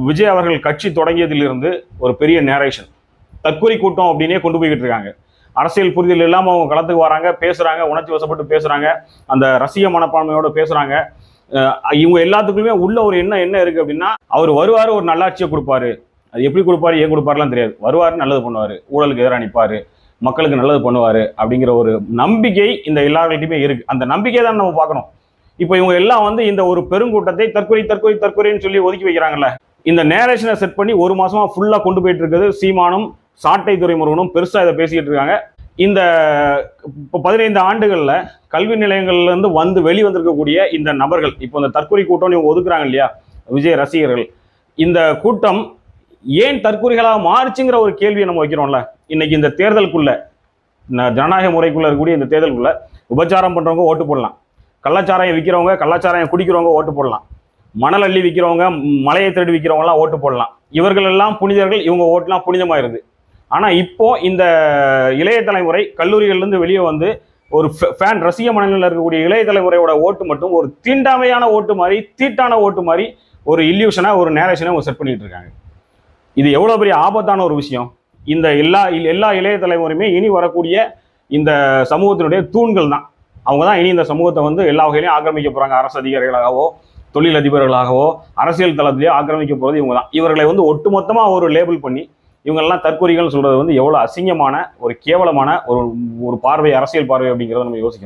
விஜய் அவர்கள் கட்சி தொடங்கியதிலிருந்து ஒரு பெரிய நேரேஷன், தற்கொலை கூட்டம் அப்படின்னே கொண்டு போய்கிட்டு இருக்காங்க. அரசியல் புரிதல் இல்லாமல் அவங்க களத்துக்கு வராங்க, பேசுறாங்க, உணர்ச்சி வசப்பட்டு பேசுறாங்க, அந்த ரசிக மனப்பான்மையோட பேசுறாங்க. இவங்க எல்லாத்துக்குமே உள்ள ஒரு என்ன இருக்கு அப்படின்னா, அவர் வருவாரு, ஒரு நல்லாட்சியை கொடுப்பாரு. அது எப்படி கொடுப்பாரு, ஏன் கொடுப்பாருலாம் தெரியாது. வருவாரு, நல்லது பண்ணுவாரு, ஊழலுக்கு எதிராக நிற்பாரு, மக்களுக்கு நல்லது பண்ணுவாரு அப்படிங்கிற ஒரு நம்பிக்கை இந்த எல்லார்கிட்டையுமே இருக்கு. அந்த நம்பிக்கை தான் நம்ம பார்க்கணும். இப்போ இவங்க எல்லாம் வந்து இந்த ஒரு பெருங்கூட்டத்தை தற்கொலைன்னு சொல்லி ஒதுக்கி வைக்கிறாங்கல்ல, இந்த நேரேஷனை செட் பண்ணி ஒரு மாசமா ஃபுல்லா கொண்டு போயிட்டு இருக்குது. சீமானும் சாட்டை துரைமுருகனும் பெருசா இதை பேசிக்கிட்டு இருக்காங்க. இந்த இப்போ 15 ஆண்டுகள்ல கல்வி நிலையங்கள்ல இருந்து வந்து வெளிவந்திருக்கக்கூடிய இந்த நபர்கள், இப்போ இந்த தற்கொலை கூட்டம் இவங்க ஒதுக்குறாங்க இல்லையா, விஜய் ரசிகர்கள், இந்த கூட்டம் ஏன் தற்கொலைகளாக மாறுச்சுங்கிற ஒரு கேள்வியை நம்ம வைக்கிறோம்ல. இன்னைக்கு இந்த தேர்தலுக்குள்ள, ஜனநாயக முறைக்குள்ள இருக்கக்கூடிய இந்த தேர்தலுக்குள்ள விபச்சாரம் பண்றவங்க ஓட்டு போடலாம், கள்ளச்சாராயம் விற்கிறவங்க, கள்ளச்சாராயம் குடிக்கிறவங்க ஓட்டு போடலாம், மணல் அள்ளி விற்கிறவங்க, மலையை திருடி விற்கிறவங்கலாம் ஓட்டு போடலாம். இவர்கள் எல்லாம் புனிதர்கள், இவங்க ஓட்டுலாம் புனிதமாயிருது. ஆனா இப்போ இந்த இளைய தலைமுறை கல்லூரிகள்லேருந்து வெளியே வந்து ஒரு ஃபேன் ரசிக மனநிலையில் இருக்கக்கூடிய இளைய தலைமுறையோட ஓட்டு மட்டும் ஒரு தீண்டாமையான ஓட்டு மாதிரி, தீட்டான ஓட்டு மாதிரி ஒரு இல்யூஷனா, ஒரு நேரேஷனை அவங்க செட் பண்ணிட்டு இருக்காங்க. இது எவ்வளவு பெரிய ஆபத்தான ஒரு விஷயம். இந்த எல்லா இளைய தலைமுறையுமே இனி வரக்கூடிய இந்த சமூகத்தினுடைய தூண்கள் தான். அவங்க தான் இனி இந்த சமூகத்தை வந்து எல்லா வகையிலையும் ஆக்கிரமிக்க போறாங்க. அரசு அதிகாரிகளாகவோ, தொழிலதிபர்களாகவோ, அரசியல் தளத்திலேயோ ஆக்கிரமிக்க போகிறது இவங்க தான். இவர்களை வந்து ஒட்டுமொத்தமாக ஒரு லேபிள் பண்ணி இவங்கெல்லாம் தற்கொலைகள் சொல்றது வந்து எவ்வளவு அசிங்கமான, ஒரு கேவலமான ஒரு பார்வை, அரசியல் பார்வை அப்படிங்கிறத நம்ம யோசிக்கணும்.